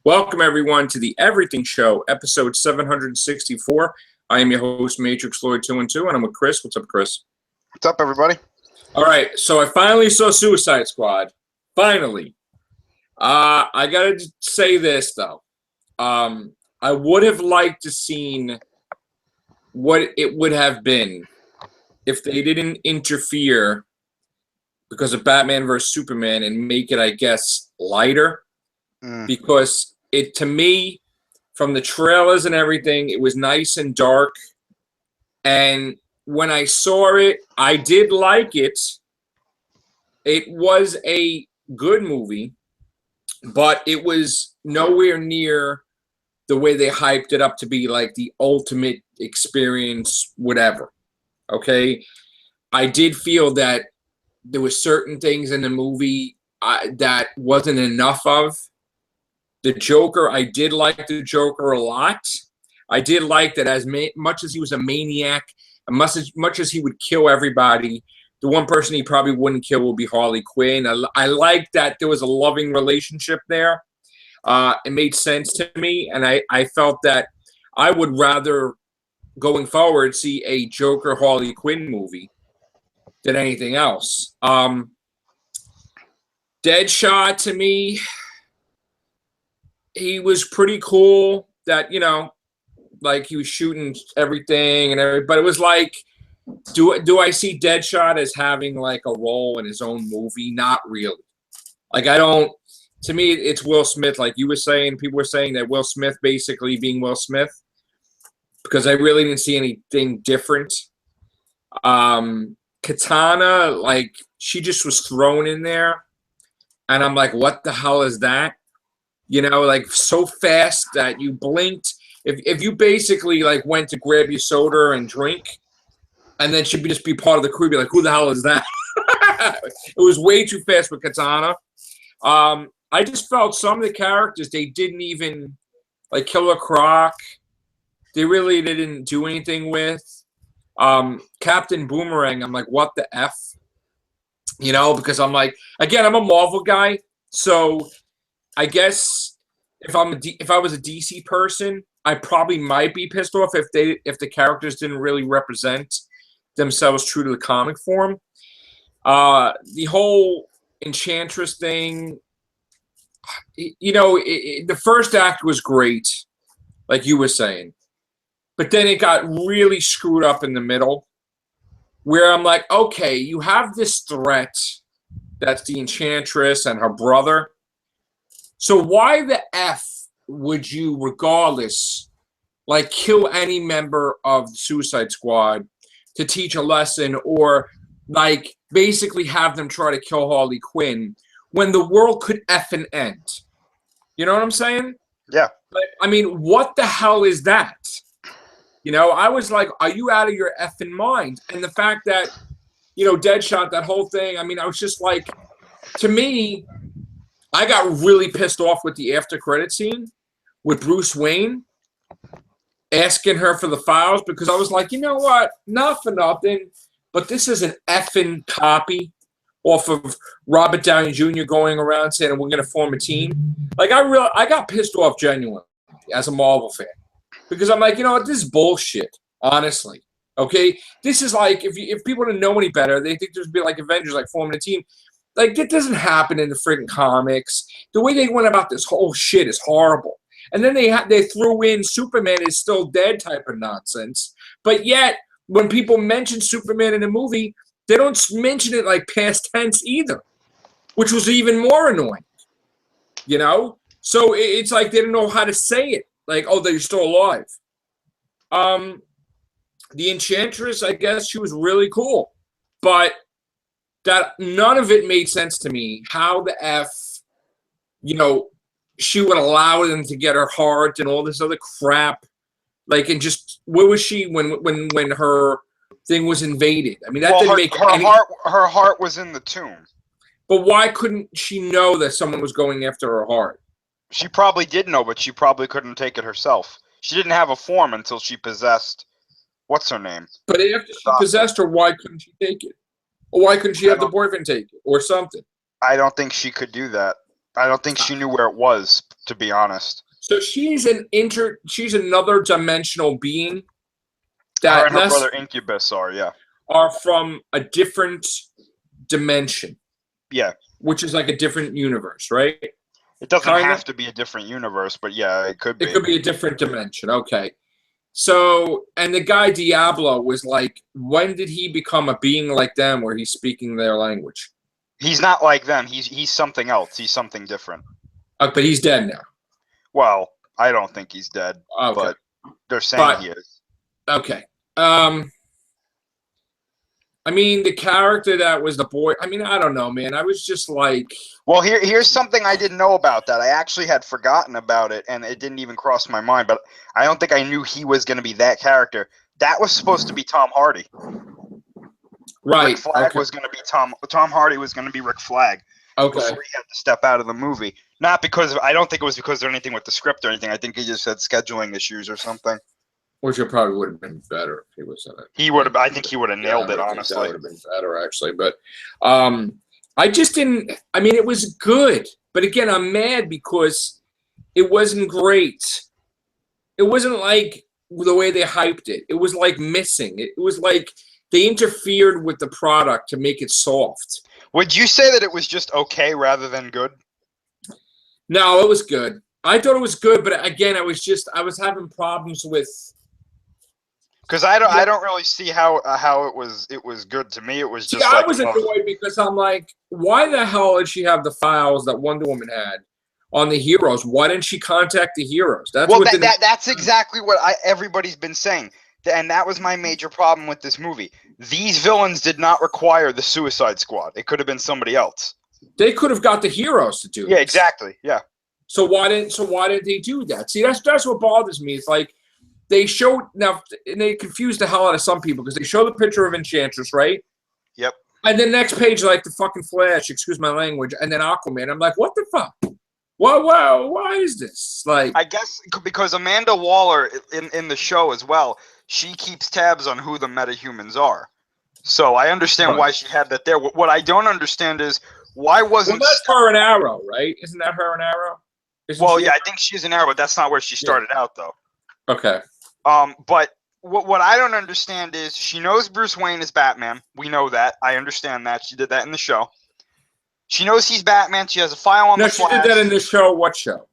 Welcome, everyone, to the Everything Show, episode 764. I am your host, Matrixlord212, and I'm with Chris. What's up, Chris? What's up, everybody? All right, so I finally saw Suicide Squad. Finally. I got to say this, though. I would have liked to seen what it would have been if they didn't interfere because of Batman vs. Superman and make it, I guess, lighter. Because it, to me, from the trailers and everything, it was nice and dark. And when I saw it, I did like it. It was a good movie, but it was nowhere near the way they hyped it up to be like the ultimate experience, whatever. Okay? I did feel that there were certain things in the movie that wasn't enough of. The Joker, I did like the Joker a lot. I did like that as much as he was a maniac, as much as he would kill everybody, the one person he probably wouldn't kill would be Harley Quinn. I like that there was a loving relationship there. It made sense to me, and I felt that I would rather, going forward, see a Joker Harley Quinn movie than anything else. Deadshot, to me, he was pretty cool that, you know, like he was shooting everything and everything. But it was like, do I see Deadshot as having like a role in his own movie? Not really. Like, I don't, to me, it's Will Smith. Like you were saying, people were saying that Will Smith basically being Will Smith, because I really didn't see anything different. Katana, like, she just was thrown in there. And I'm like, what the hell is that? You know, like so fast that you blinked. If you basically like went to grab your soda and drink, and then she'd just be part of the crew, be like, who the hell is that? It was way too fast with Katana. I just felt some of the characters, they didn't even, like Killer Croc, they really didn't do anything with. Captain Boomerang, I'm like, what the F? You know, because I'm like, again, I'm a Marvel guy, so I guess if I was a DC person, I probably might be pissed off if the characters didn't really represent themselves true to the comic form. The whole Enchantress thing, you know, the first act was great, like you were saying, but then it got really screwed up in the middle, where I'm like, okay, you have this threat that's the Enchantress and her brother. So why the F would you, regardless, like kill any member of the Suicide Squad to teach a lesson, or like basically have them try to kill Harley Quinn when the world could effing end? You know what I'm saying? Yeah. Like, I mean, what the hell is that? You know, I was like, are you out of your effing mind? And the fact that, you know, Deadshot, that whole thing, I mean, I was just like, to me, I got really pissed off with the after credit scene with Bruce Wayne asking her for the files, because I was like, you know what? Not for nothing, but this is an effing copy off of Robert Downey Jr. going around saying we're going to form a team. Like, I got pissed off genuinely as a Marvel fan, because I'm like, you know what? This is bullshit, honestly. Okay? This is like, if people didn't know any better, they think there's be like Avengers, like forming a team. Like, it doesn't happen in the freaking comics. The way they went about this whole shit is horrible. And then they threw in Superman is still dead type of nonsense. But yet, when people mention Superman in a movie, they don't mention it like past tense either, which was even more annoying. You know? So it's like they didn't know how to say it. Like, oh, they're still alive. The Enchantress, I guess she was really cool. But that none of it made sense to me. How the F, you know, she would allow them to get her heart and all this other crap. Like, and just, where was she when her thing was invaded? I mean, that didn't make any... Her heart was in the tomb. But why couldn't she know that someone was going after her heart? She probably did know, but she probably couldn't take it herself. She didn't have a form until she possessed, what's her name? But after she possessed her, why couldn't she take it? Or why couldn't she have the boyfriend take it? Or something? I don't think she could do that. I don't think she knew where it was, to be honest. So she's she's another dimensional being Her that and her brother Incubus are from a different dimension. Yeah. Which is like a different universe, right? It doesn't have to be a different universe, but yeah, it could be. It could be a different dimension. Okay. So, and the guy Diablo was like, when did he become a being like them where he's speaking their language? He's not like them. He's something else. He's something different. But he's dead now. Well, I don't think he's dead, but they're saying he is. Okay. I mean, the character that was the boy, I mean, I don't know, man. I was just like... Well, here's something I didn't know about that. I actually had forgotten about it, and it didn't even cross my mind, but I don't think I knew he was going to be that character. That was supposed to be Tom Hardy. Right. Rick Flag was going to be Tom Hardy was going to be Rick Flag. Okay. Before he had to step out of the movie. Not because I don't think it was because of anything with the script or anything. I think he just had scheduling issues or something. Which it probably would have been better if he was in it. He would have. I think he would have nailed it, honestly. That would have been better, actually. But I just didn't. I mean, it was good, but again, I'm mad because it wasn't great. It wasn't like the way they hyped it. It was like missing. It was like they interfered with the product to make it soft. Would you say that it was just okay rather than good? No, it was good. I thought it was good, but again, I was having problems with. Because I don't really see how it was good to me. It was just I was annoyed because I'm like, why the hell did she have the files that Wonder Woman had on the heroes? Why didn't she contact the heroes? That's exactly what everybody's been saying, and that was my major problem with this movie. These villains did not require the Suicide Squad. It could have been somebody else. They could have got the heroes to do it. Yeah, exactly. Yeah. So why didn't they do that? See, that's what bothers me. It's like. They showed now, and they confused the hell out of some people because they show the picture of Enchantress, right? Yep. And then next page, like the fucking Flash, excuse my language, and then Aquaman. I'm like, what the fuck? Why is this? Like, I guess because Amanda Waller in the show as well, she keeps tabs on who the metahumans are. So I understand why she had that there. What I don't understand is why wasn't. Well, that's her and Arrow, right? Isn't that her and Arrow? Yeah, I think she's an Arrow, but that's not where she started out, though. Okay. But what I don't understand is she knows Bruce Wayne is Batman. We know that. I understand that. She did that in the show. She knows he's Batman. She has a file on the Flash. No, she did that in the show. What show?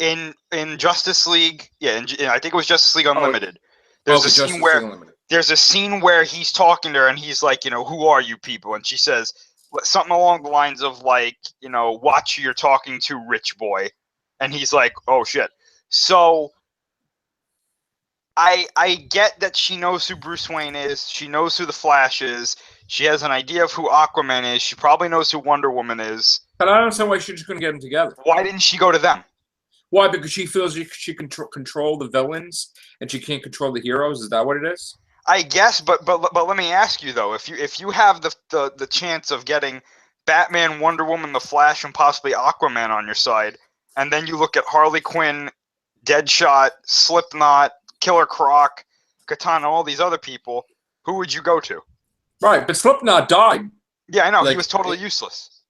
In Justice League. Yeah, I think it was Justice League Unlimited. There's a scene where he's talking to her and he's like, who are you people? And she says something along the lines of like, watch who you're talking to, rich boy. And he's like, oh shit. So I get that she knows who Bruce Wayne is. She knows who the Flash is. She has an idea of who Aquaman is. She probably knows who Wonder Woman is. But I don't understand why she just couldn't get them together. Why didn't she go to them? Why? Because she feels she can control the villains and she can't control the heroes. Is that what it is? I guess, but let me ask you though: if you have the chance of getting Batman, Wonder Woman, the Flash, and possibly Aquaman on your side, and then you look at Harley Quinn, Deadshot, Slipknot, Killer Croc, Katana, all these other people, who would you go to? Right, but Slipknot died. Yeah, I know. He was totally useless.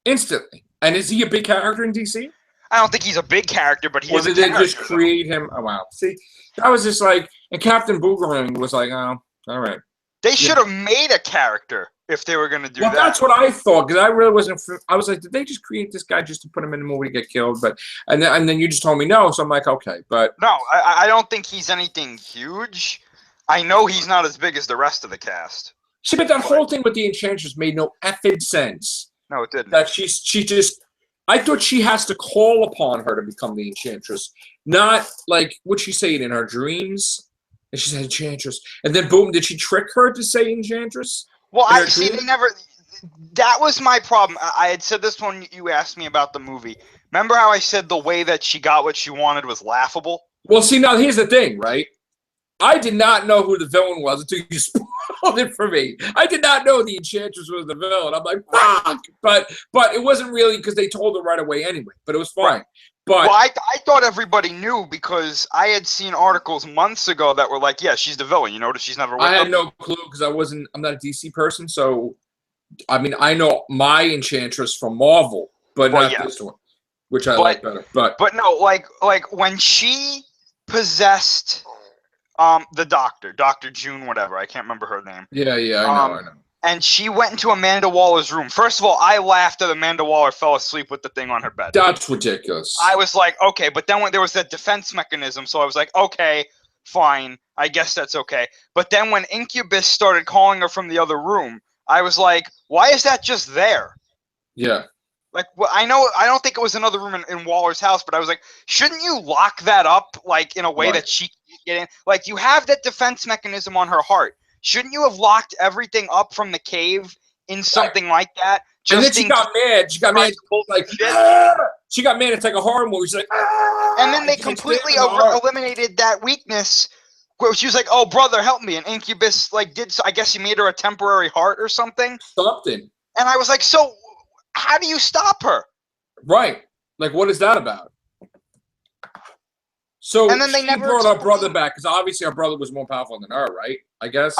Instantly. And is he a big character in DC? I don't think he's a big character, but he is a character. Or did they just create him? Oh, wow. See, that was just like, and Captain Boomerang was like, oh, all right. They should have made a character if they were going to do that. Well, that's what I thought, because I really wasn't, I was like, did they just create this guy just to put him in the movie to get killed? But and then you just told me no, so I'm like, okay. But no, I don't think he's anything huge. I know he's not as big as the rest of the cast. See, but that whole thing with the Enchantress made no effing sense. No, it didn't. That she just, I thought she has to call upon her to become the Enchantress. Not like, would she say it in her dreams? And she said Enchantress. And then boom, did she trick her to say Enchantress? Well, I see, they never, that was my problem. I had said this when you asked me about the movie. Remember how I said the way that she got what she wanted was laughable? Well, see, now here's the thing, right? I did not know who the villain was until you spoiled it for me. I did not know the Enchantress was the villain. I'm like, fuck! But it wasn't really because they told her right away anyway. But it was fine. Right. But well, I thought everybody knew because I had seen articles months ago that were like, yeah, she's the villain. You notice she's never with I had them. no clue because I'm not a DC person. So, I mean, I know my Enchantress from Marvel, but not this one. which I like better. But no, like when she possessed the doctor, Dr. June, whatever, I can't remember her name. Yeah, I know. And she went into Amanda Waller's room. First of all, I laughed that Amanda Waller fell asleep with the thing on her bed. That's ridiculous. I was like, okay, but then when there was that defense mechanism, so I was like, okay, fine, I guess that's okay. But then when Incubus started calling her from the other room, I was like, why is that just there? Yeah. Like, well, I don't think it was another room in Waller's house, but I was like, shouldn't you lock that up, like, in a way that she can't get in? Like, you have that defense mechanism on her heart. Shouldn't you have locked everything up from the cave in something like that? And then she got mad. She got mad. Like, ah! She got mad. It's like a horror movie. She's like, ah! And then they completely eliminated that weakness. Where she was like, "Oh, brother, help me!" And Incubus I guess he made her a temporary heart or something. Something. And I was like, "So, how do you stop her?" Right. Like, what is that about? So and then they never brought our brother back because obviously our brother was more powerful than her, right? I guess.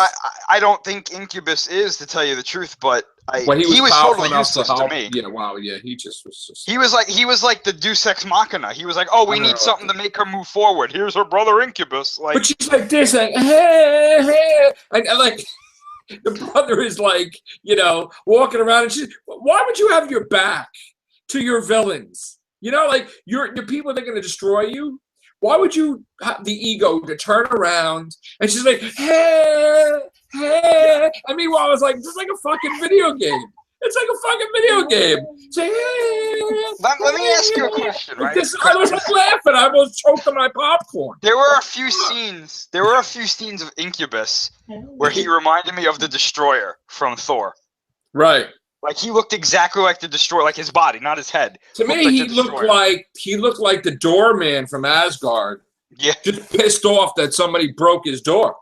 I don't think Incubus is, to tell you the truth, but he was totally useless to me. Yeah, wow, yeah, he just was just. He was like the Deus Ex Machina. He was like, "Oh, we need something to make her move forward. Here's her brother Incubus." Like, but she's like this, like, hey, hey, and like. The brother is like, walking around, and she's. Why would you have your back to your villains? Like your people that are going to destroy you. Why would you have the ego to turn around and she's like, hey, hey? And meanwhile, I was like, this is like a fucking video game. It's like a fucking video game. Say, hey. Let me ask you a question, right? I was like laughing. I almost choked on my popcorn. There were a few scenes of Incubus where he reminded me of the Destroyer from Thor. Right. Like he looked exactly like the Destroyer, like his body, not his head. To me, he looked like the doorman from Asgard. Yeah. Just pissed off that somebody broke his door.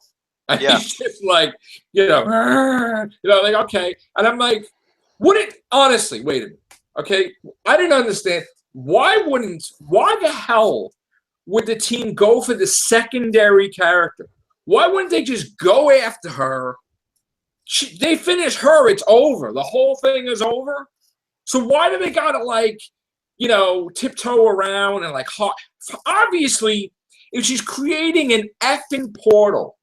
And he's just like, like, okay. And I'm like, honestly, wait a minute. Okay. I didn't understand. Why the hell would the team go for the secondary character? Why wouldn't they just go after her? They finish her, it's over. The whole thing is over. So why do they gotta tiptoe around and obviously if she's creating an effing portal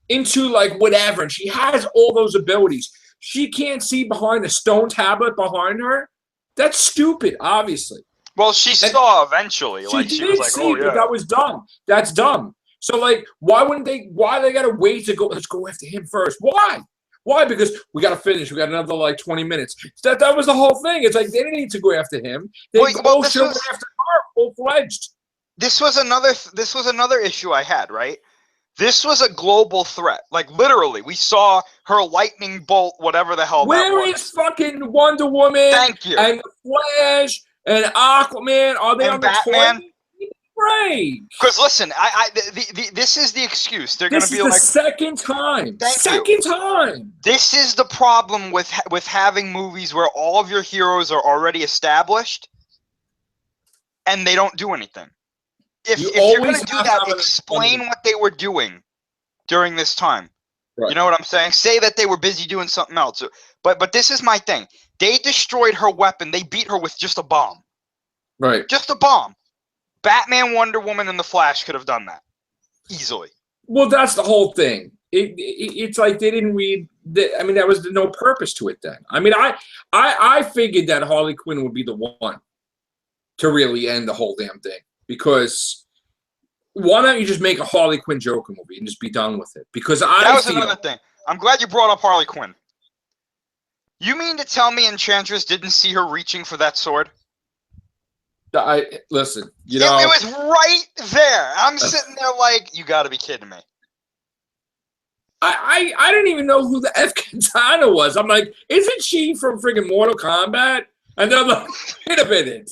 into whatever, and she has all those abilities, she can't see behind the stone tablet behind her. That's stupid, obviously. Well, she saw eventually. She was like, "Oh yeah." But that was dumb. That's dumb. So why they gotta wait to go? Let's go after him first. Why? Why? Because we got to finish. We got another 20 minutes. That was the whole thing. It's like they didn't need to go after him. They should go after her full-fledged. This was another issue I had, right? This was a global threat. Like literally, we saw her lightning bolt, whatever the hell that was. Where is fucking Wonder Woman? Thank you. And the Flash and Aquaman? Are they on the Batman? Right. Because listen, this is the excuse. They're going to be like the second time. Second time. This is the problem with having movies where all of your heroes are already established, and they don't do anything. If you're going to do that, explain what they were doing during this time. Right. You know what I'm saying? Say that they were busy doing something else. But this is my thing. They destroyed her weapon. They beat her with just a bomb. Right. Just a bomb. Batman, Wonder Woman, and the Flash could have done that easily. Well, that's the whole thing. It's like they didn't read. There was no purpose to it then. I figured that Harley Quinn would be the one to really end the whole damn thing, because why don't you just make a Harley Quinn Joker movie and just be done with it? Because that was another thing. I'm glad you brought up Harley Quinn. You mean to tell me Enchantress didn't see her reaching for that sword? Listen, it was right there. I'm sitting there like, you got to be kidding me. I didn't even know who the F. Katana was. I'm like, isn't she from friggin' Mortal Kombat? And then I'm like, wait a minute,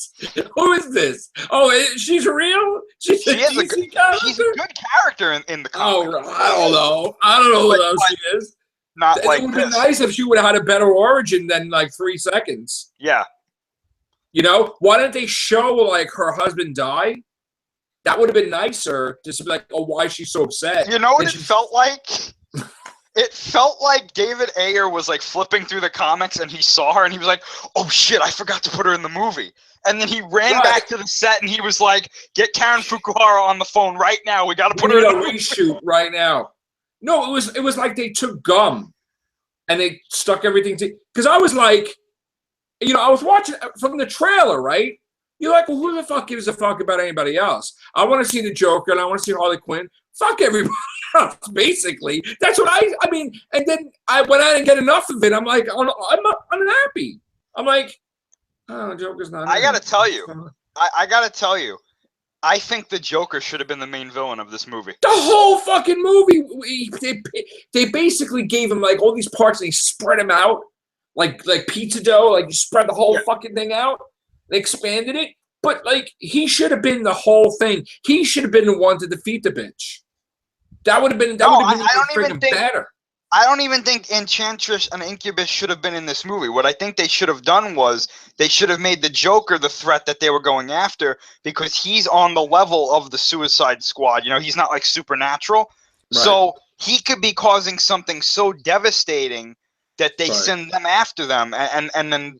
who is this? Oh, she's real? She's a good character in the comic. Oh, I don't know what else she is. It would have been nice if she would have had a better origin than 3 seconds. Yeah. Why didn't they show her husband die? That would have been nicer. Just to be like, oh, why is she so upset? You know what it felt like? It felt like David Ayer was flipping through the comics and he saw her and he was like, oh shit, I forgot to put her in the movie. And then he ran back to the set and he was like, "Get Karen Fukuhara on the phone right now. We got to put her in a reshoot right now." No, it was like they took gum and they stuck everything to. Because I was like, I was watching from the trailer, right? You're like, well, who the fuck gives a fuck about anybody else? I want to see the Joker and I want to see Harley Quinn. Fuck everybody else, basically. That's what I mean. And then when I didn't get enough of it, I'm like, I'm unhappy. I'm like, oh, Joker's not. I gotta tell you, I gotta tell you, I think the Joker should have been the main villain of this movie. The whole fucking movie, they basically gave him like all these parts and they spread them out like pizza dough. Like you spread the whole fucking thing out. They expanded it, but like he should have been the whole thing. He should have been the one to defeat the bitch. That would have been better. I don't even think Enchantress and Incubus should have been in this movie. What I think they should have done was they should have made the Joker the threat that they were going after because he's on the level of the Suicide Squad. He's not like supernatural. Right. So he could be causing something so devastating that they send them after them. And then,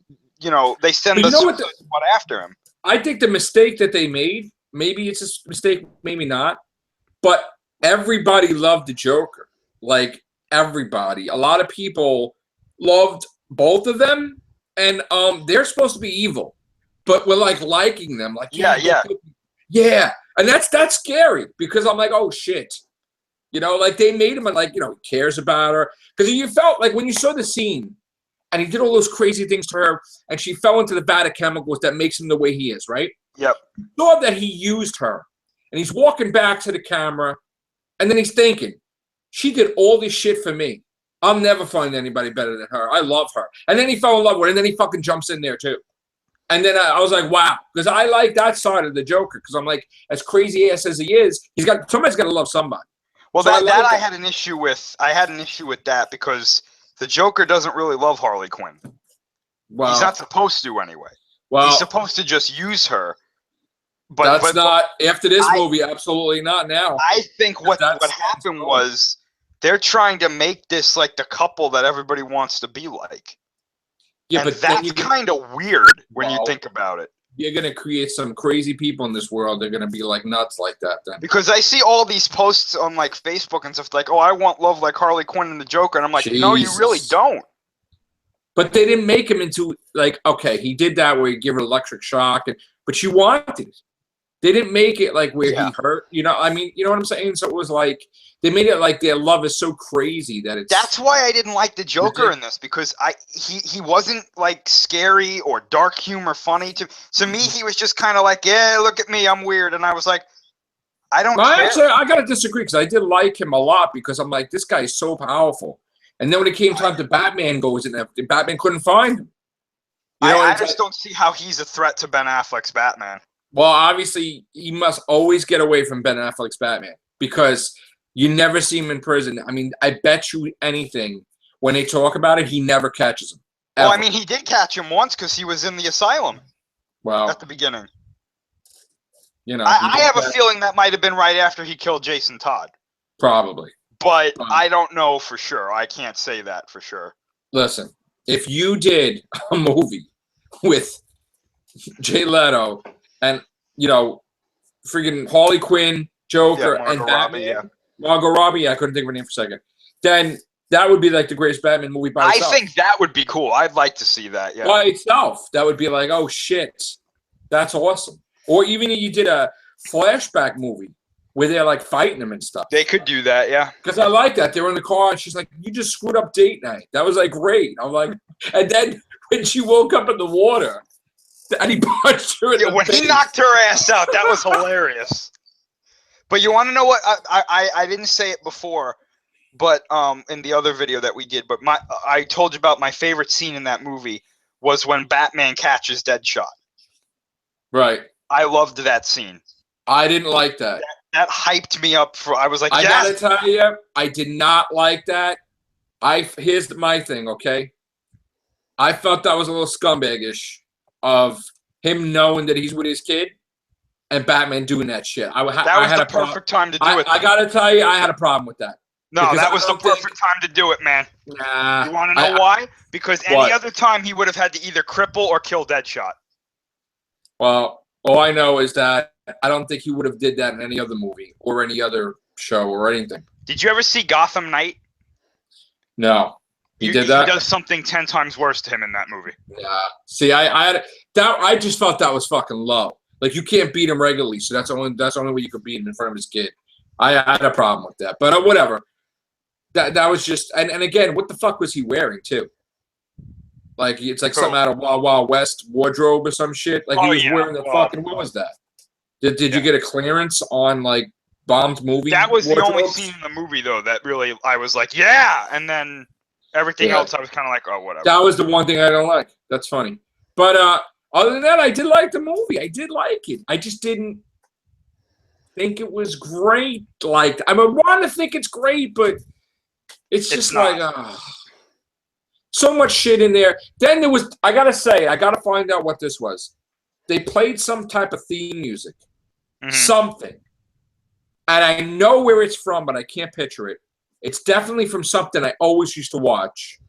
they send the Suicide Squad after him. I think the mistake that they made, maybe it's a mistake, maybe not, but everybody loved the Joker. Like, everybody. A lot of people loved both of them, and they're supposed to be evil, but we're like liking them. Like yeah, and that's scary because I'm like, oh shit, like they made him like he cares about her because you felt like when you saw the scene and he did all those crazy things to her and she fell into the vat of chemicals that makes him the way he is, right? Yep. You saw that he used her, and he's walking back to the camera, and then he's thinking, she did all this shit for me. I'll never find anybody better than her. I love her. And then he fell in love with her, and then he fucking jumps in there too. And then I was like, wow, because I like that side of the Joker. Because I'm like, as crazy ass as he is, somebody's got to love somebody. Well, so I had an issue with. I had an issue with that because the Joker doesn't really love Harley Quinn. Well, he's not supposed to anyway. Well, he's supposed to just use her. But that's not after this movie. Absolutely not now. I think what happened was they're trying to make this like the couple that everybody wants to be like. Yeah, but that's kind of weird when you think about it. You're gonna create some crazy people in this world. They're gonna be like nuts like that. Then because I see all these posts on like Facebook and stuff like, "Oh, I want love like Harley Quinn and the Joker," and I'm like, Jesus. No, you really don't. But they didn't make him into like okay, he did that where he gave her electric shock, but you wanted. They didn't make it like where he hurt, I mean, you know what I'm saying? So it was like they made it like their love is so crazy that it's. That's why I didn't like the Joker in this because he wasn't like scary or dark humor funny to me. He was just kind of like, yeah, look at me, I'm weird, and I was like, I don't. Well, actually, I gotta disagree because I did like him a lot because I'm like, this guy is so powerful. And then when it came time to Batman goes in there, Batman couldn't find him. I just don't see how he's a threat to Ben Affleck's Batman. Well, obviously, he must always get away from Ben Affleck's Batman because you never see him in prison. I mean, I bet you anything when they talk about it, he never catches him. Ever. Well, I mean, he did catch him once because he was in the asylum. Well, at the beginning. I have a feeling that might have been right after he killed Jason Todd. Probably. But I don't know for sure. I can't say that for sure. Listen, if you did a movie with Jay Leto and, freaking Harley Quinn, Joker, and Batman. Margot Robbie, I couldn't think of her name for a second. Then that would be like the greatest Batman movie by itself. I think that would be cool. I'd like to see that, yeah. By itself. That would be like, oh, shit. That's awesome. Or even if you did a flashback movie where they're like fighting them and stuff. They could do that, yeah. Because I like that. They were in the car and she's like, you just screwed up date night. That was like great. I'm like, and then when she woke up in the water, and he punched her in the face. He knocked her ass out. That was hilarious. But you want to know what? I didn't say it before, but in the other video that we did. But I told you about my favorite scene in that movie was when Batman catches Deadshot. Right. I loved that scene. I didn't like that. That hyped me up for. I was like, I gotta tell you, I did not like that. Here's my thing, okay? I felt that was a little scumbaggish of him knowing that he's with his kid and Batman doing that shit. That was the perfect time to do it. I gotta tell you, I had a problem with that. No, that was the perfect time to do it, man. Nah. You want to know why? Because any other time he would have had to either cripple or kill Deadshot. Well, all I know is that I don't think he would have did that in any other movie or any other show or anything. Did you ever see Gotham Knight? No. He did that? He does something 10 times worse to him in that movie. Yeah. See, I just felt that was fucking low. Like, you can't beat him regularly, so that's the only way you could beat him in front of his kid. I had a problem with that, but whatever. That was just, and again, what the fuck was he wearing too? Like, it's like something out of Wild Wild West wardrobe or some shit. Like, he was wearing the fucking, what was that? Did you get a clearance on like bombed movie? That was wardrobes? the only scene in the movie though that really I was like, yeah, and then everything else I was kind of like, oh, whatever. That was the one thing I don't like. That's funny, but other than that, I did like the movie. I did like it. I just didn't think it was great. Like, I want to think it's great, but it's just like so much shit in there. Then there was, I gotta find out what this was. They played some type of theme music, something, and I know where it's from, but I can't picture it. It's definitely from something I always used to watch,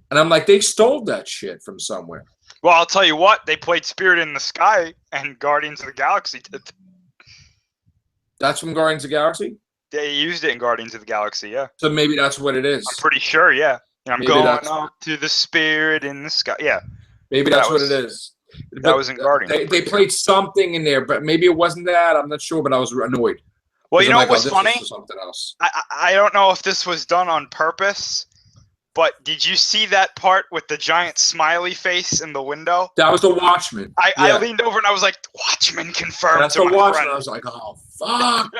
and I'm like, they stole that shit from somewhere. Well, I'll tell you what, they played Spirit in the Sky and Guardians of the Galaxy did. That's from Guardians of the Galaxy? They used it in Guardians of the Galaxy, yeah. So maybe that's what it is. I'm pretty sure, yeah. I'm going up to the Spirit in the Sky. Yeah. Maybe that's what it is. That was in Guardians. They played something in there, but maybe it wasn't that. I'm not sure, but I was annoyed. Well, you know what was funny? Something else. I don't know if this was done on purpose, but did you see that part with the giant smiley face in the window? That was the Watchmen. I leaned over and I was like, Watchmen confirmed. That's the Watchmen. I was like, oh, fuck.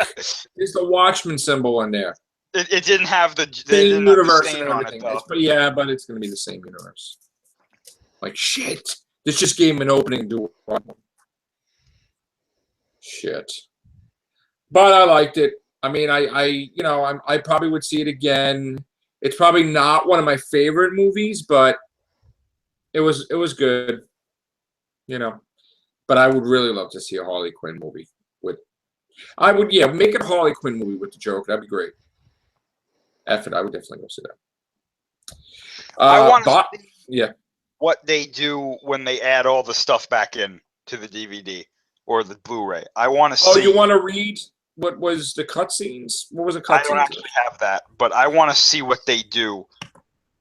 There's the Watchmen symbol in there. It didn't have the same universe and everything. But it's going to be the same universe. Like, shit. This just gave him an opening door. Shit. But I liked it. I mean, I probably would see it again. It's probably not one of my favorite movies, but it was good. You know. But I would really love to see a Harley Quinn movie make a Harley Quinn movie with the Joker. That'd be great. I would definitely go see that. I want to see what they do when they add all the stuff back in to the DVD or the Blu-ray. I want to see. Oh, you want to read what was the cutscenes? What was the cutscenes? I don't actually have that, but I want to see what they do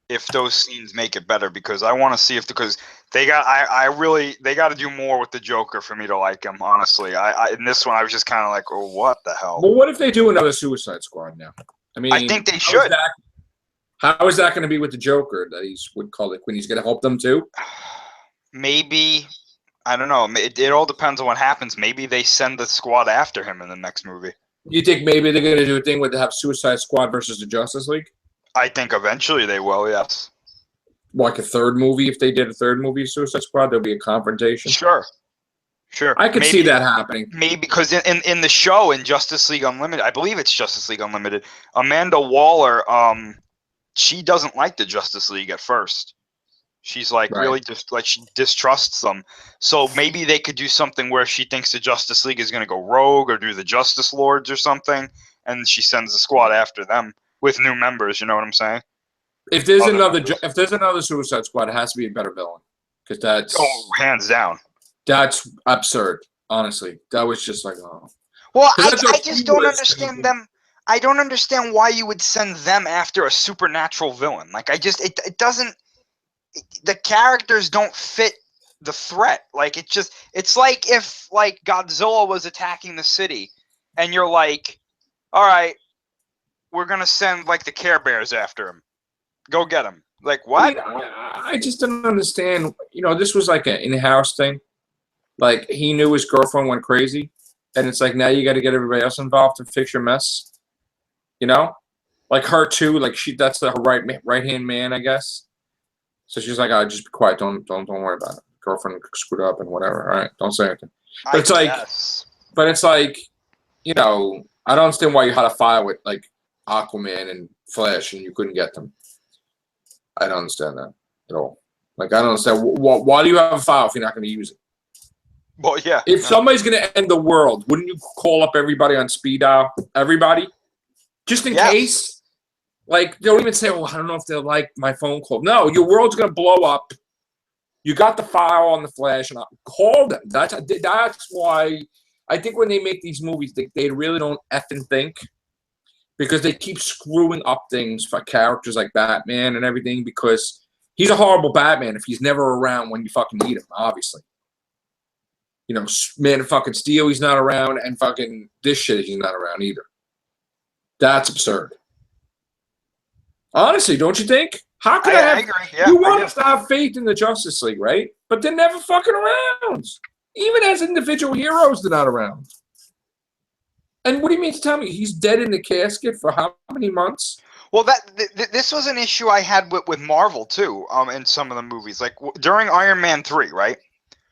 if those scenes make it better, because I want to see because they got they got to do more with the Joker for me to like him. Honestly, in this one I was just kind of like, oh, what the hell? Well, what if they do another Suicide Squad now? I mean, I think they should. How is that going to be with the Joker that would call it Quinn? He's going to help them too? Maybe. I don't know. It all depends on what happens. Maybe they send the squad after him in the next movie. You think maybe they're going to do a thing where they have Suicide Squad versus the Justice League? I think eventually they will, yes. Like a third movie? If they did a third movie, Suicide Squad, there'll be a confrontation? Sure. I could see that happening. Maybe because in the show, in Justice League Unlimited, I believe it's Justice League Unlimited, Amanda Waller, she doesn't like the Justice League at first. She's like really just like she distrusts them. So maybe they could do something where she thinks the Justice League is going to go rogue or do the Justice Lords or something, and she sends the squad after them with new members. You know what I'm saying? If there's another Suicide Squad, it has to be a better villain, because that's hands down. That's absurd. Honestly, that was just like, oh. Well, I just don't understand them. I don't understand why you would send them after a supernatural villain. Like, it doesn't. The characters don't fit the threat. Like, it's like if like Godzilla was attacking the city, and you're like, all right, we're gonna send like the Care Bears after him. Go get him. Like, what? I just don't understand. You know, this was like an in-house thing. Like, he knew his girlfriend went crazy, and it's like, now you got to get everybody else involved to fix your mess. You know, like her too. Like that's her right-hand man, I guess. So she's like, just be quiet. Don't worry about it. Girlfriend screwed up and whatever. All right, don't say anything. But it's like, you know, I don't understand why you had a file with like Aquaman and Flash and you couldn't get them. I don't understand that at all. Like, I don't understand why do you have a file if you're not going to use it? Well, yeah. If somebody's going to end the world, wouldn't you call up everybody on speed dial? Everybody? Just in case? Like, don't even say, oh, I don't know if they'll like my phone call. No, your world's going to blow up. You got the file on the Flash, and I called them. That's why I think when they make these movies, they really don't effing think, because they keep screwing up things for characters like Batman and everything, because he's a horrible Batman if he's never around when you fucking need him, obviously. You know, Man of fucking Steel, he's not around, and fucking this shit, he's not around either. That's absurd. Honestly, don't you think? How could I agree. Yeah, you want us to have faith in the Justice League, right? But they're never fucking around. Even as individual heroes, they're not around. And what do you mean to tell me he's dead in the casket for how many months? Well, this was an issue I had with Marvel too. In some of the movies, like during Iron Man 3, right?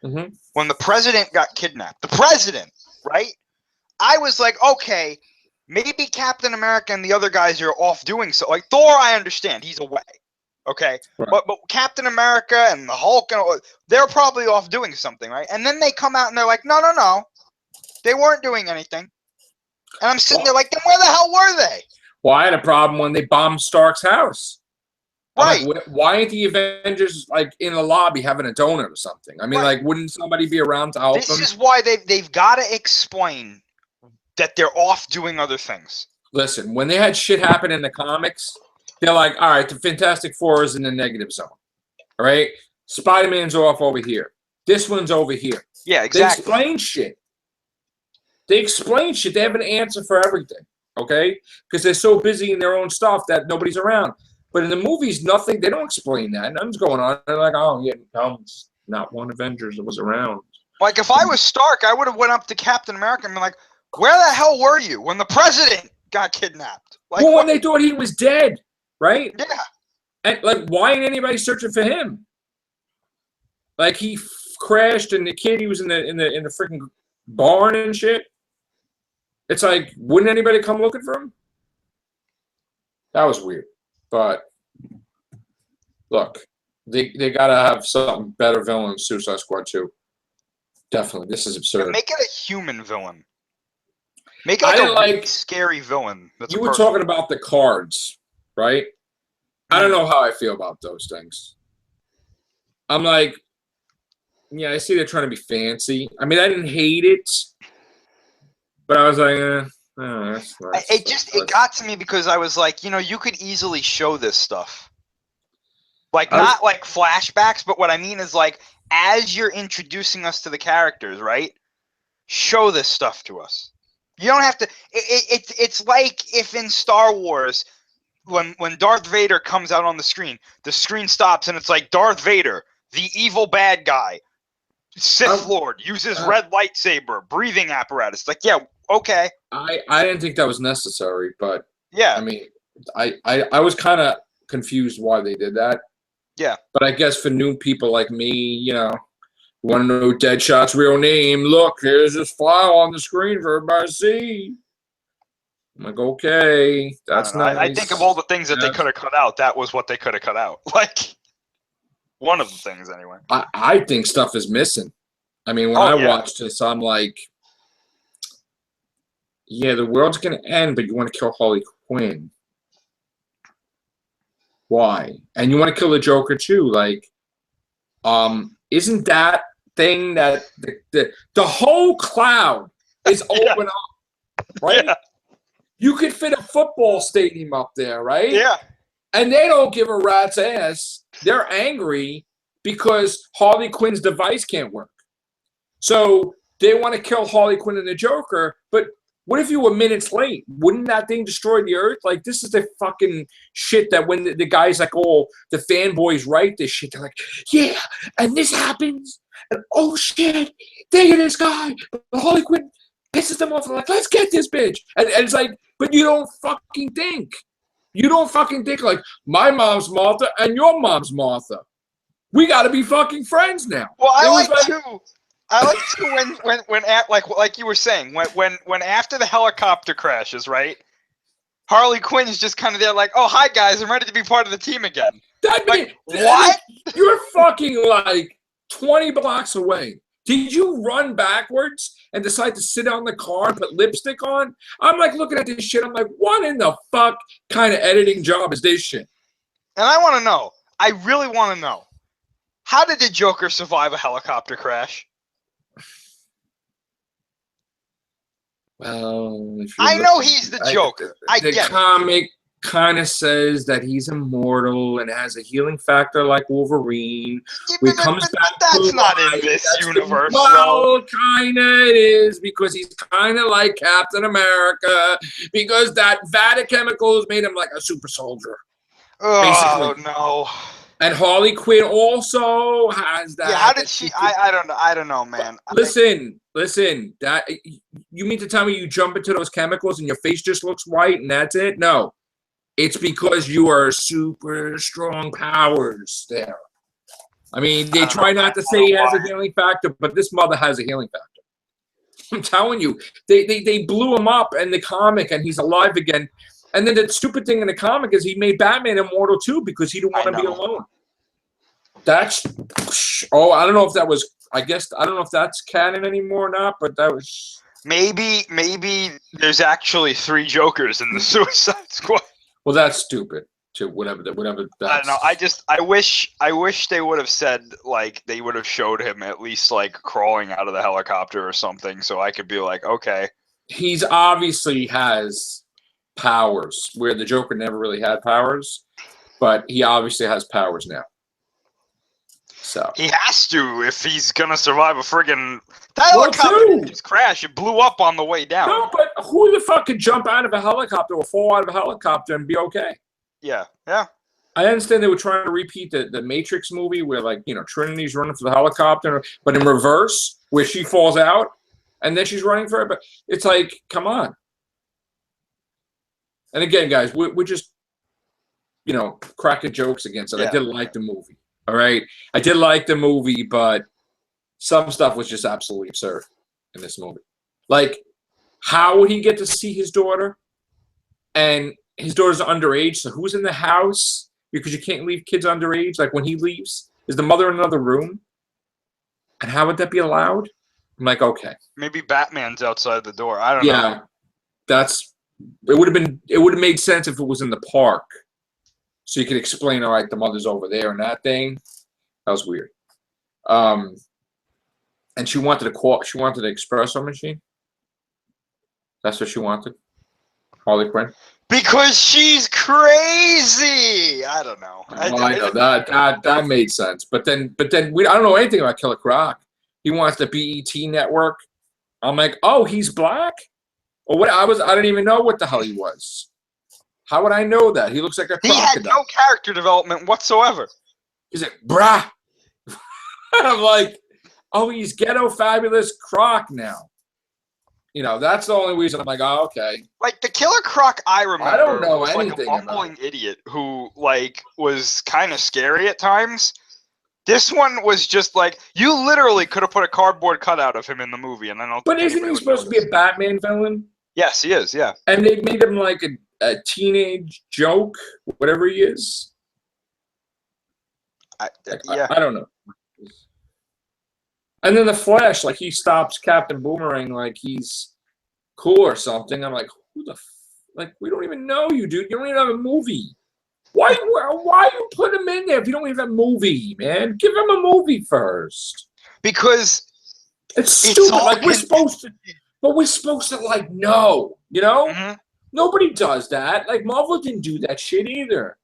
Mm-hmm. When the president got kidnapped, the president, right? I was like, okay, maybe Captain America and the other guys are off doing so. Like Thor, I understand he's away, okay, right. but Captain America and the Hulk, they're probably off doing something, right? And then they come out and they're like, no, they weren't doing anything. And I'm sitting there like, then where the hell were they? Well, I had a problem when they bombed Stark's house. Right. Like, why ain't the Avengers like in the lobby having a donut or something? I mean, like, wouldn't somebody be around to help them? This is why they've got to explain that they're off doing other things. Listen, when they had shit happen in the comics, they're like, all right, the Fantastic Four is in the negative zone. All right? Spider-Man's off over here. This one's over here. Yeah, exactly. They explain shit. They have an answer for everything, okay? Because they're so busy in their own stuff that nobody's around. But in the movies, nothing. They don't explain that. Nothing's going on. They're like, oh, yeah, no, not one Avengers that was around. Like, if I was Stark, I would have went up to Captain America and been like, where the hell were you when the president got kidnapped? Like, well, when they thought he was dead, right? Yeah. And, like, why ain't anybody searching for him? Like, he crashed, and the kid, he was in the freaking barn and shit. It's like, wouldn't anybody come looking for him? That was weird. But look, they gotta have something better villain than Suicide Squad 2. Definitely, this is absurd. Make it a human villain. Make it like a scary villain. You were talking about the cards, right? I don't know how I feel about those things. I'm like, yeah, I see they're trying to be fancy. I mean, I didn't hate it, but I was like, it got to me because I was like, you could easily show this stuff. Like, not like flashbacks, but what I mean is, like, as you're introducing us to the characters, right? Show this stuff to us. You don't have to. It's like if in Star Wars, when Darth Vader comes out on the screen stops and it's like, Darth Vader, the evil bad guy, Sith Lord, uses red lightsaber, breathing apparatus. Like, yeah, okay. I didn't think that was necessary, but yeah, I mean, I was kind of confused why they did that. Yeah, but I guess for new people like me, want to know Deadshot's real name? Look, here's this file on the screen for everybody to see. I'm like, okay, that's nice. I think of all the things that they could have cut out, that was what they could have cut out. Like, one of the things, anyway. I think stuff is missing. I mean, when I watched this, I'm like, yeah, the world's going to end, but you want to kill Harley Quinn. Why? And you want to kill the Joker, too. Like, isn't that thing that the whole cloud is open up, right? Yeah. You could fit a football stadium up there, right? Yeah. And they don't give a rat's ass. They're angry because Harley Quinn's device can't work. So they want to kill Harley Quinn and the Joker, but what if you were minutes late? Wouldn't that thing destroy the earth? Like, this is the fucking shit that when the guys like, oh, the fanboys write this shit, they're like, yeah, and this happens, and oh shit, think of this guy. But Harley Quinn pisses them off. They're like, let's get this bitch. And it's like, but you don't fucking think. You don't fucking think like, my mom's Martha and your mom's Martha. We got to be fucking friends now. Well, I like to when like you were saying, when after the helicopter crashes, right? Harley Quinn's just kind of there like, oh, hi guys, I'm ready to be part of the team again. What? You're fucking like 20 blocks away. Did you run backwards and decide to sit on the car and put lipstick on? I'm like looking at this shit. I'm like, what in the fuck kind of editing job is this shit? And I want to know. I really want to know. How did the Joker survive a helicopter crash? Well, I know he's the Joker. I get it. The comic kind of says that he's immortal and has a healing factor like Wolverine. Yeah, that's not in this universe. Well, kind of it is, because he's kind of like Captain America, because that vat of chemicals made him like a super soldier. Oh, no. And Harley Quinn also has that. Yeah, how did she? I don't know, man. Listen. That you mean to tell me you jump into those chemicals and your face just looks white and that's it? No, it's because you are super strong powers there. I mean, they try not to say he has a healing factor, but this mother has a healing factor. I'm telling you, they blew him up in the comic and he's alive again. And then the stupid thing in the comic is he made Batman immortal too because he didn't want to be alone. That's I don't know if that was. I don't know if that's canon anymore or not, but that was maybe there's actually 3 Jokers in the Suicide Squad. Well, that's stupid too. Whatever. That's... I don't know. I wish they would have said, like, they would have showed him at least like crawling out of the helicopter or something, so I could be like, okay. He's obviously has powers where the Joker never really had powers, but he obviously has powers now. So he has to if he's gonna survive a friggin' helicopter didn't just crash. It blew up on the way down. No, but who the fuck could jump out of a helicopter or fall out of a helicopter and be okay? Yeah. I understand they were trying to repeat the Matrix movie where, like, you know, Trinity's running for the helicopter, but in reverse, where she falls out and then she's running for it. But it's like, come on. And again, guys, we're just, you know, cracking jokes against it. Yeah. I did like the movie. All right. I did like the movie, but some stuff was just absolutely absurd in this movie. Like, how would he get to see his daughter? And his daughter's underage, so who's in the house? Because you can't leave kids underage. Like, when he leaves, is the mother in another room? And how would that be allowed? I'm like, okay. Maybe Batman's outside the door. I don't know. Yeah. It would have made sense if it was in the park. So you could explain, all right, the mother's over there and that thing. That was weird. And she wanted an espresso machine. That's what she wanted. Harley Quinn. Because she's crazy. I don't know. I know that made sense. But then I don't know anything about Killer Croc. He wants the BET network. I'm like, oh, he's black? Or what? I didn't even know what the hell he was. How would I know that? He looks like a crocodile. He had no character development whatsoever. He's like, brah. I'm like, oh, he's ghetto fabulous Croc now. You know, that's the only reason I'm like, oh, okay. Like, the Killer Croc I remember I don't know was anything like a bumbling idiot who, like, was kind of scary at times. This one was just like, you literally could have put a cardboard cutout of him in the movie, and I don't. But isn't he supposed to be a Batman villain? Yes, he is. Yeah. And they made him like a teenage joke, whatever he is. I don't know. And then the Flash, like, he stops Captain Boomerang like he's cool or something. I'm like, who the like? We don't even know you, dude. You don't even have a movie. Why you put him in there if you don't even have a movie, man? Give him a movie first. Because it's stupid. Like, we're supposed to like know, you know? Mm-hmm. Nobody does that. Like, Marvel didn't do that shit either.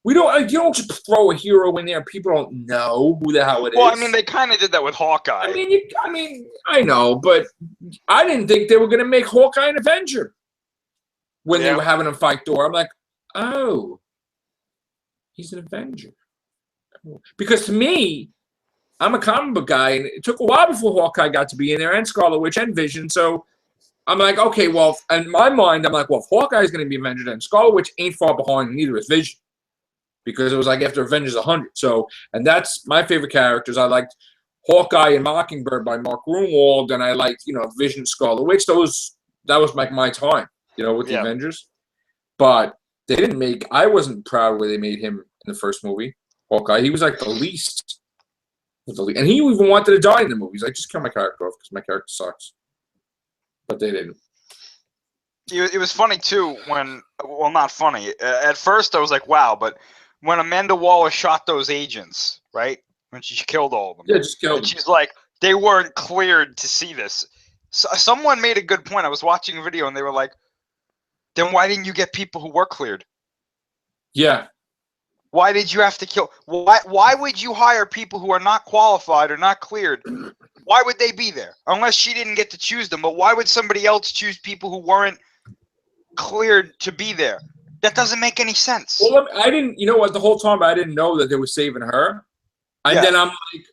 You don't just throw a hero in there and people don't know who the hell it is. Well, I mean, they kind of did that with Hawkeye. I mean, I know, but I didn't think they were going to make Hawkeye an Avenger when they were having him fight Thor. I'm like, oh, he's an Avenger. Because to me, I'm a comic book guy, and it took a while before Hawkeye got to be in there, and Scarlet Witch and Vision. So I'm like, okay, well, in my mind, I'm like, well, if Hawkeye's going to be Avenger, then Scarlet Witch ain't far behind, neither is Vision. Because it was like after Avengers 100. So, and that's my favorite characters. I liked Hawkeye and Mockingbird by Mark Gruenwald, and I liked, you know, Vision, Scarlet Witch. That was like my time, you know, with the Avengers. But they didn't make. I wasn't proud where they made him in the first movie, Hawkeye. He was like the least, and he even wanted to die in the movies. Like, just kill my character off because my character sucks. But they didn't. It was funny too when, well, not funny. At first, I was like, wow, but when Amanda Waller shot those agents, right? when she killed all of them. Yeah, just killed and them. She's like, they weren't cleared to see this. So, someone made a good point. I was watching a video and they were like, then why didn't you get people who were cleared? Yeah. Why did you have to kill? Why would you hire people who are not qualified or not cleared? Why would they be there? Unless she didn't get to choose them. But why would somebody else choose people who weren't cleared to be there? That doesn't make any sense. Well, I didn't, you know what, the whole time I didn't know that they were saving her. And then I'm like,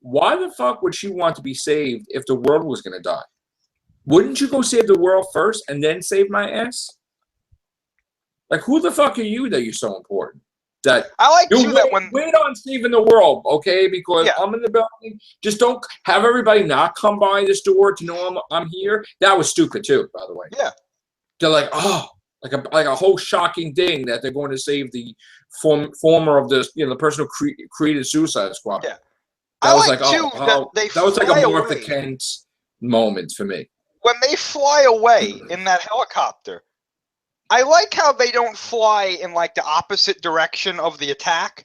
why the fuck would she want to be saved if the world was going to die? Wouldn't you go save the world first and then save my ass? Like, who the fuck are you that you're so important? That I like you that when wait on saving the world, okay? Because I'm in the building. Just don't have everybody not come by this door to know I'm here. That was stupid too, by the way. Yeah. They're like, oh, like a whole shocking thing that they're going to save the former of the the person who created Suicide Squad. Yeah. That was like, that was like a Martha Kent moment for me. When they fly away in that helicopter, I like how they don't fly in like the opposite direction of the attack.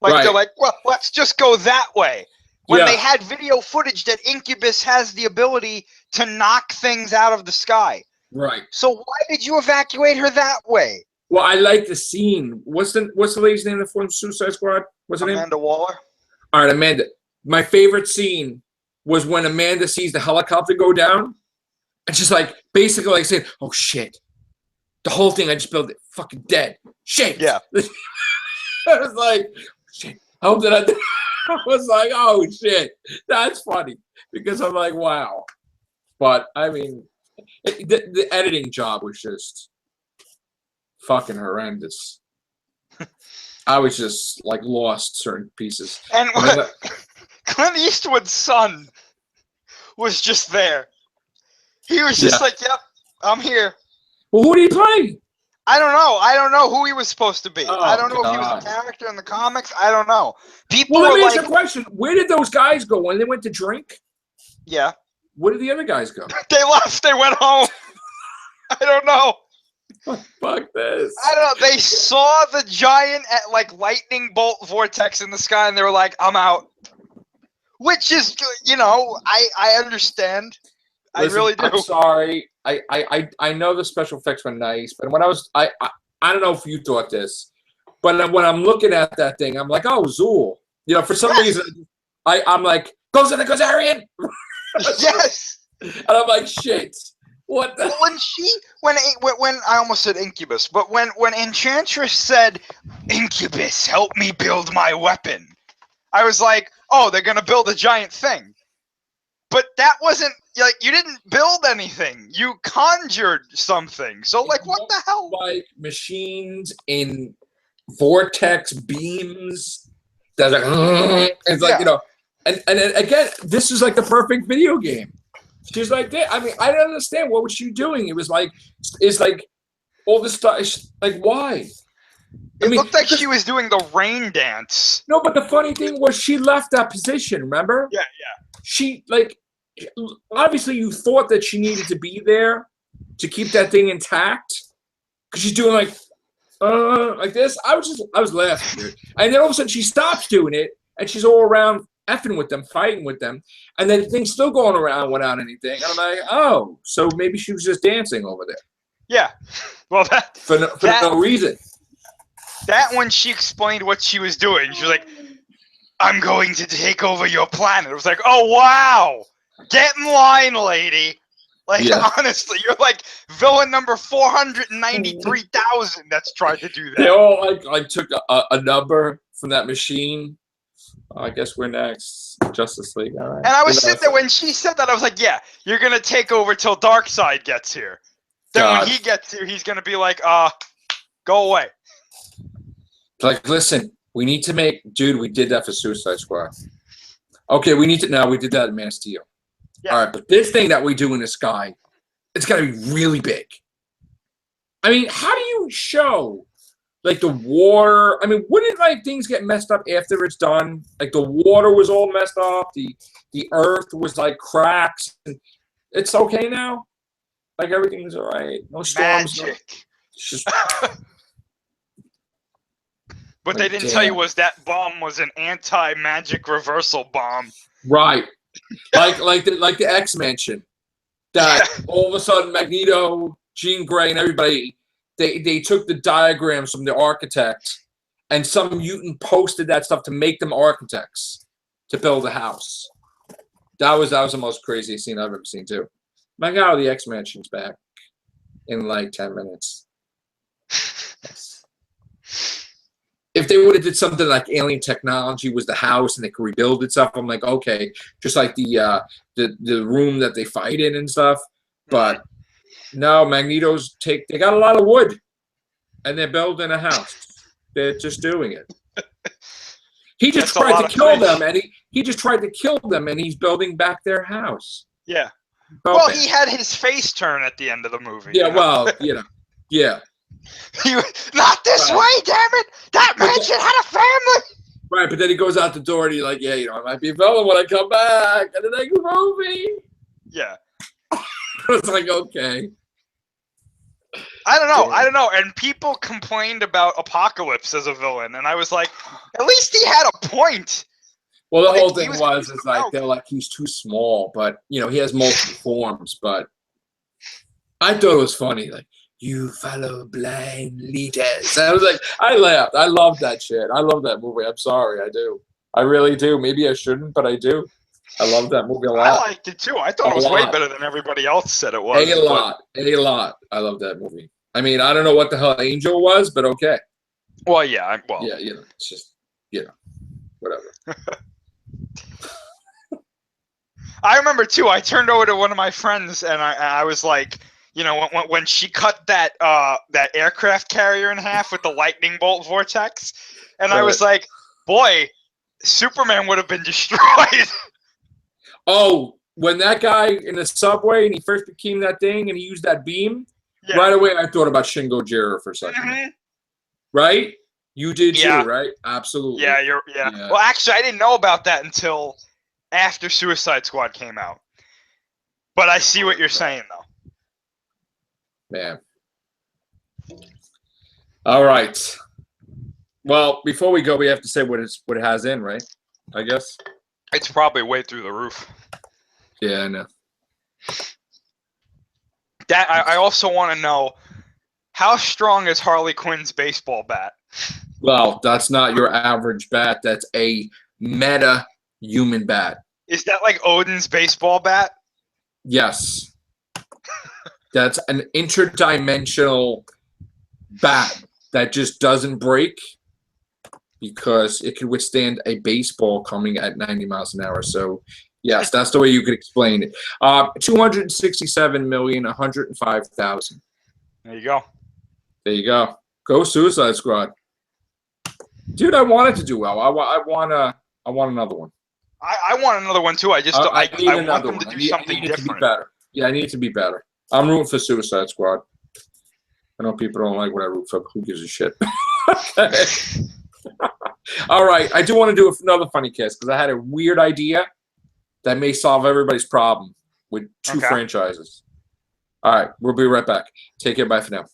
Like they're like, well, let's just go that way. When they had video footage that Incubus has the ability to knock things out of the sky. Right. So why did you evacuate her that way? Well, I like the scene. What's the lady's name that formed Suicide Squad? What's her name? Amanda Waller. All right, Amanda. My favorite scene was when Amanda sees the helicopter go down, and she's like, basically like saying, "Oh shit, the whole thing I just built it, fucking dead. Shit." Yeah. I was like, shit. I hope that I was like, oh shit, that's funny because I'm like, wow. But I mean, the editing job was just fucking horrendous. I was just like lost certain pieces. And Clint Eastwood's son was just there. He was just like, "Yep, I'm here." Well, who did he play? I don't know. I don't know who he was supposed to be. Oh, I don't know if he was a character in the comics. I don't know. People well, let me were ask you a question. Where did those guys go when they went to drink? Yeah. Where did the other guys go? They left. They went home. I don't know. Fuck this. I don't know. They saw the giant like lightning bolt vortex in the sky, and they were like, "I'm out." Which is, I understand. Listen, I really do. I'm sorry. I know the special effects were nice, but when I don't know if you thought this, but when I'm looking at that thing, I'm like, oh, Zool. For some reason, I'm like, goes in the Gazarian. Yes. And I'm like, shit. What the? When I almost said Incubus, but when Enchantress said, "Incubus, help me build my weapon," I was like, oh, they're gonna build a giant thing. But that wasn't like, you didn't build anything. You conjured something. So like, what the hell? Like machines in vortex beams. That's like, it's like and again, this is like the perfect video game. She's like, I mean, I don't understand. What was she doing? It was like, it's like all this stuff. Like, why? It looked like she was doing the rain dance. No, but the funny thing was she left that position, remember? Yeah. She, like, obviously you thought that she needed to be there to keep that thing intact. Because she's doing like this. I was laughing, dude. And then all of a sudden she stops doing it, and she's all around effing with them, fighting with them. And then the thing's still going around without anything. And I'm like, oh, so maybe she was just dancing over there. Yeah. Well, for no reason. That when she explained what she was doing, she was like, "I'm going to take over your planet." It was like, oh, wow. Get in line, lady. Like, honestly, you're like villain number 493,000 that's tried to do that. They all like took a number from that machine. I guess we're next. Justice League. All right. And I was sitting there when she said that. I was like, yeah, you're going to take over till Darkseid gets here. Then when he gets here, he's going to be like, go away. Like, listen, we need to make... Dude, we did that for Suicide Squad. Okay, we need to... No, we did that in Man of Steel. Yeah. All right, but this thing that we do in the sky, it's got to be really big. I mean, how do you show... Like the water, I mean, wouldn't like things get messed up after it's done? Like the water was all messed up, the earth was like cracks. And it's okay now. Like everything's all right. No storms. Magic. Just... What they didn't tell you was that bomb was an anti-magic reversal bomb. Right. like the X-Mansion. That all of a sudden Magneto, Jean Grey, and everybody, they took the diagrams from the architect, and some mutant posted that stuff to make them architects to build a house. That was the most craziest scene I've ever seen too. My God, the X-Mansion's back in like 10 minutes. If they would have did something like alien technology was the house and they could rebuild itself, I'm like, okay, just like the room that they fight in and stuff. But no, Magneto's they got a lot of wood, and they're building a house. They're just doing it. He just tried to kill them, and he just tried to kill them, and he's building back their house. Yeah. Well, he had his face turn at the end of the movie. Yeah. Well, yeah. Not this way, damn it! That mansion had a family. Right, but then he goes out the door and he's like, "Yeah, I might be a villain when I come back." And then they movie. Yeah. It's like, okay. I don't know. And people complained about Apocalypse as a villain, and I was like, at least he had a point. Well, the whole thing was like they're like he's too small, but he has multiple forms. But I thought it was funny, like, you follow blind leaders. I was like, I laughed. I love that shit. I love that movie. I'm sorry, I do. I really do. Maybe I shouldn't, but I do. I love that movie a lot. I liked it too. I thought it was way better than everybody else said it was. A lot. I love that movie. I mean, I don't know what the hell Angel was, but okay. Well, yeah. Yeah, it's just, whatever. I remember too. I turned over to one of my friends, and I was like, when she cut that aircraft carrier in half with the lightning bolt vortex, and I was like, boy, Superman would have been destroyed. Oh, when that guy in the subway and he first became that thing and he used that beam, right away I thought about Shin Gojira for a second. Mm-hmm. Right? You did too, right? Absolutely. Yeah. Well, actually, I didn't know about that until after Suicide Squad came out. But I see what you're saying, though. Man. All right. Well, before we go, we have to say what it has in, right? I guess. It's probably way through the roof. Yeah, I know. I also want to know, how strong is Harley Quinn's baseball bat? Well, that's not your average bat. That's a meta human bat. Is that like Odin's baseball bat? Yes. That's an interdimensional bat that just doesn't break because it can withstand a baseball coming at 90 miles an hour. So, yes, that's the way you could explain it. 267,105,000. There you go. There you go. Go Suicide Squad. Dude, I wanted to do well. I want another one. I want another one too. I just I want them to do something different. To be better. Yeah, I need it to be better. I'm rooting for Suicide Squad. I know people don't like what I root for, but who gives a shit? All right, I do want to do another funny cast because I had a weird idea that may solve everybody's problem with two franchises. All right, we'll be right back. Take care. Bye for now.